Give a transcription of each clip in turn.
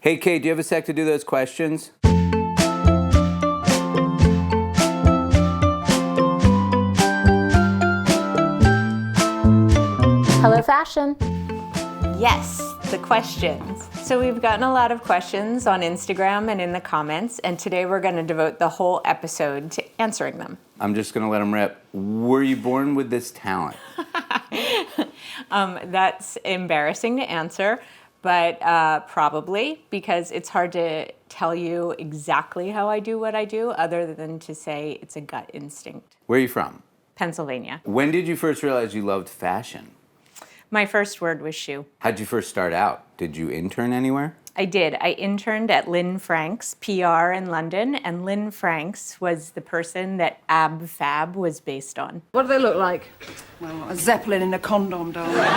Hey, Kate, do you have a sec to do those questions? Hello, fashion. Yes, the questions. So we've gotten a lot of questions on Instagram and in the comments, and today we're going to devote the whole episode to answering them. I'm just going to let them rip. Were you born with this talent? That's embarrassing to answer, but probably, because it's hard to tell you exactly how I do what I do other than to say it's a gut instinct. Where are you from? Pennsylvania. When did you first realize you loved fashion? My first word was shoe. How'd you first start out? Did you intern anywhere? I did. I interned at Lynn Franks PR in London, and Lynn Franks was the person that Ab Fab was based on. What do they look like? Well, a zeppelin in a condom, darling.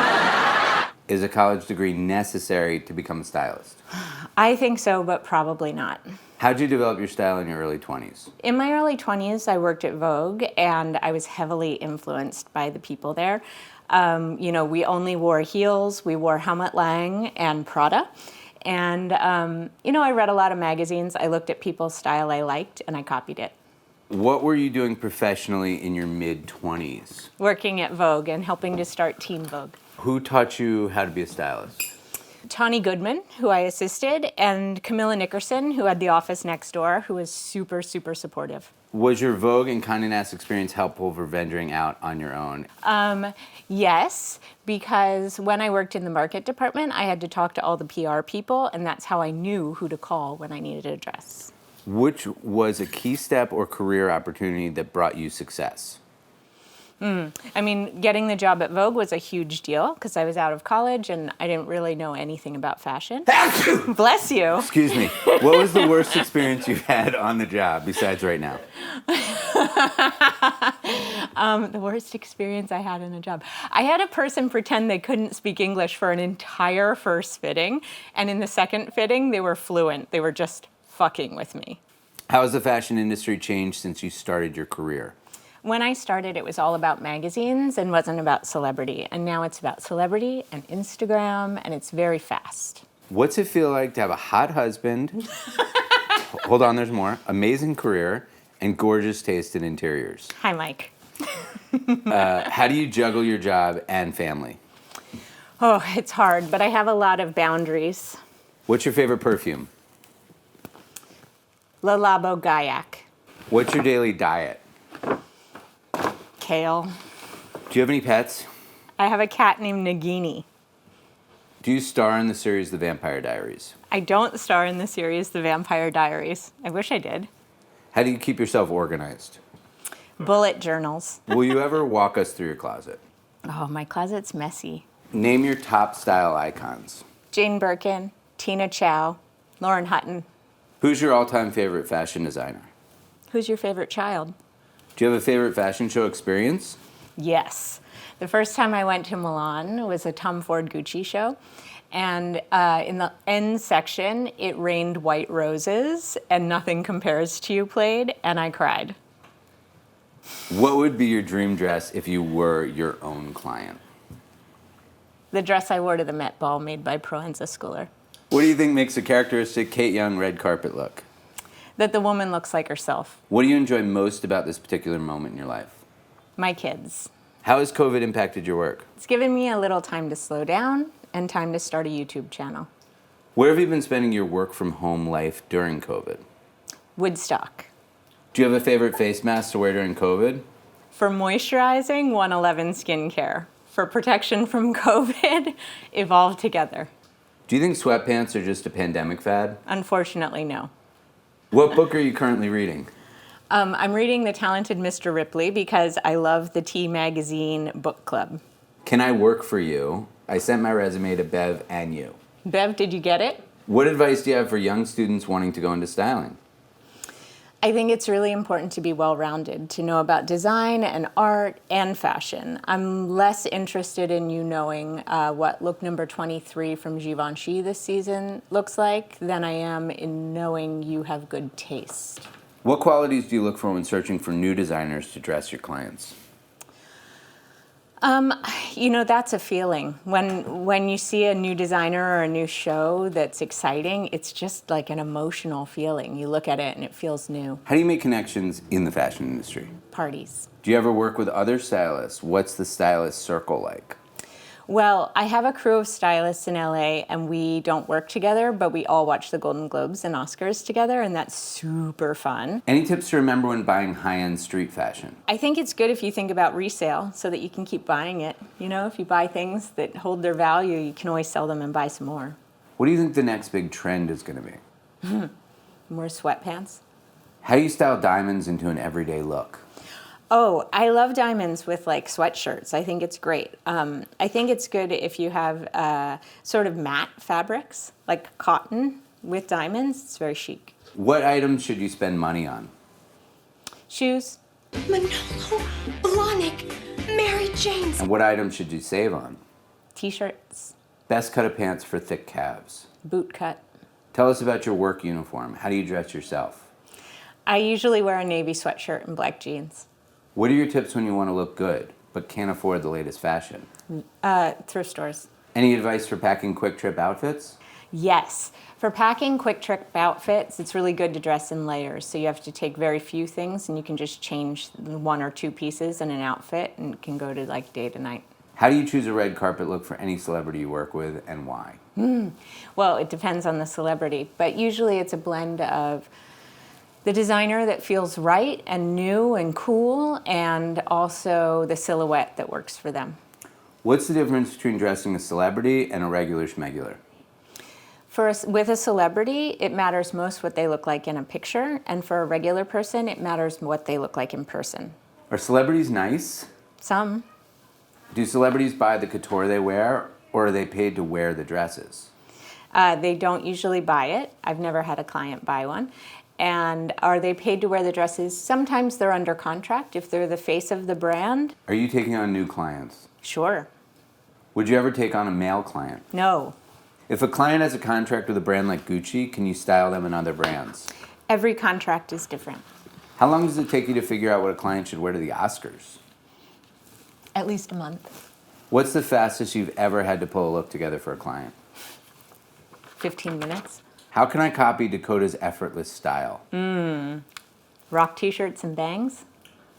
Is a college degree necessary to become a stylist? I think so, but probably not. How'd you develop your style in your early 20s? In my early 20s, I worked at Vogue, and I was heavily influenced by the people there. We only wore heels, we wore Helmut Lang and Prada. And, I read a lot of magazines. I looked at people's style I liked, and I copied it. What were you doing professionally in your mid-20s? Working at Vogue and helping to start Teen Vogue. Who taught you how to be a stylist? Tawny Goodman, who I assisted, and Camilla Nickerson, who had the office next door, who was super, super supportive. Was your Vogue and Condé Nast experience helpful for venturing out on your own? Yes, because when I worked in the market department, I had to talk to all the PR people, and that's how I knew who to call when I needed a dress. Which was a key step or career opportunity that brought you success? Getting the job at Vogue was a huge deal because I was out of college and I didn't really know anything about fashion. Bless you. Excuse me. What was the worst experience you've had on the job besides right now? The worst experience I had in a job. I had a person pretend they couldn't speak English for an entire first fitting, and in the second fitting, they were fluent. They were just fucking with me. How has the fashion industry changed since you started your career? When I started, it was all about magazines and wasn't about celebrity. And now it's about celebrity and Instagram, and it's very fast. What's it feel like to have a hot husband, hold on, there's more, amazing career, and gorgeous taste in interiors? Hi, Mike. How do you juggle your job and family? Oh, it's hard, but I have a lot of boundaries. What's your favorite perfume? Le Labo Gaiac. What's your daily diet? Kale. Do you have any pets? I have a cat named Nagini. Do you star in the series The Vampire Diaries? I don't star in the series The Vampire Diaries. I wish I did. How do you keep yourself organized? Bullet journals. Will you ever walk us through your closet? Oh, my closet's messy. Name your top style icons. Jane Birkin, Tina Chow, Lauren Hutton. Who's your all-time favorite fashion designer? Who's your favorite child? Do you have a favorite fashion show experience? Yes. The first time I went to Milan was a Tom Ford Gucci show. And in the end section, it rained white roses and Nothing Compares to You played, and I cried. What would be your dream dress if you were your own client? The dress I wore to the Met Ball made by Proenza Schouler. What do you think makes a characteristic Kate Young red carpet look? That the woman looks like herself. What do you enjoy most about this particular moment in your life? My kids. How has COVID impacted your work? It's given me a little time to slow down and time to start a YouTube channel. Where have you been spending your work from home life during COVID? Woodstock. Do you have a favorite face mask to wear during COVID? For moisturizing, 111 Skincare. For protection from COVID, Evolve Together. Do you think sweatpants are just a pandemic fad? Unfortunately, no. What book are you currently reading? I'm reading The Talented Mr. Ripley because I love the T Magazine book club. Can I work for you? I sent my resume to Bev and you. Bev, did you get it? What advice do you have for young students wanting to go into styling? I think it's really important to be well-rounded, to know about design and art and fashion. I'm less interested in you knowing what look number 23 from Givenchy this season looks like than I am in knowing you have good taste. What qualities do you look for when searching for new designers to dress your clients? You know, that's a feeling. When you see a new designer or a new show that's exciting, it's just like an emotional feeling. You look at it and it feels new. How do you make connections in the fashion industry? Parties. Do you ever work with other stylists? What's the stylist circle like? Well, I have a crew of stylists in LA, and we don't work together, but we all watch the Golden Globes and Oscars together, and that's super fun. Any tips to remember when buying high-end street fashion? I think it's good if you think about resale so that you can keep buying it. You know, if you buy things that hold their value, you can always sell them and buy some more. What do you think the next big trend is going to be? More sweatpants. How do you style diamonds into an everyday look? Oh, I love diamonds with like sweatshirts. I think it's great. I think it's good if you have sort of matte fabrics, like cotton with diamonds. It's very chic. What items should you spend money on? Shoes. Manolo Blahnik, Mary Jane's. And what items should you save on? T-shirts. Best cut of pants for thick calves. Boot cut. Tell us about your work uniform. How do you dress yourself? I usually wear a navy sweatshirt and black jeans. What are your tips when you want to look good, but can't afford the latest fashion? Thrift stores. Any advice for packing quick trip outfits? Yes. For packing quick trip outfits, it's really good to dress in layers. So you have to take very few things, and you can just change one or two pieces in an outfit, and it can go to like day to night. How do you choose a red carpet look for any celebrity you work with, and why? Well, it depends on the celebrity, but usually it's a blend of the designer that feels right and new and cool, and also the silhouette that works for them. What's the difference between dressing a celebrity and a regular schmegular? With a celebrity, it matters most what they look like in a picture, and for a regular person, it matters what they look like in person. Are celebrities nice? Some. Do celebrities buy the couture they wear, or are they paid to wear the dresses? They don't usually buy it. I've never had a client buy one. And are they paid to wear the dresses? Sometimes they're under contract if they're the face of the brand. Are you taking on new clients? Sure. Would you ever take on a male client? No. If a client has a contract with a brand like Gucci, can you style them in other brands? Every contract is different. How long does it take you to figure out what a client should wear to the Oscars? At least a month. What's the fastest you've ever had to pull a look together for a client? 15 minutes. How can I copy Dakota's effortless style? Rock t-shirts and bangs.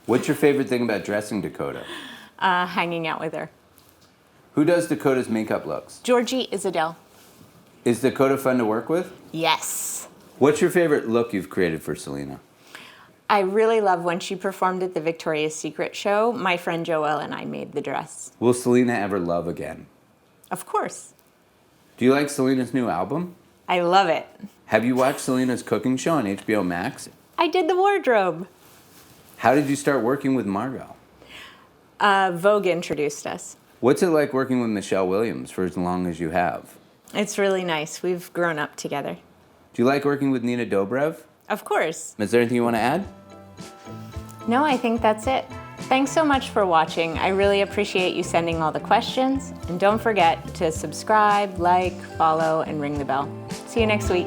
What's your favorite thing about dressing Dakota? Hanging out with her. Who does Dakota's makeup looks? Georgie Isadel. Is Dakota fun to work with? Yes. What's your favorite look you've created for Selena? I really love when she performed at the Victoria's Secret show. My friend Joelle and I made the dress. Will Selena ever love again? Of course. Do you like Selena's new album? I love it. Have you watched Selena's cooking show on HBO Max? I did the wardrobe. How did you start working with Margot? Vogue introduced us. What's it like working with Michelle Williams for as long as you have? It's really nice. We've grown up together. Do you like working with Nina Dobrev? Of course. Is there anything you want to add? No, I think that's it. Thanks so much for watching. I really appreciate you sending all the questions. And don't forget to subscribe, like, follow, and ring the bell. See you next week.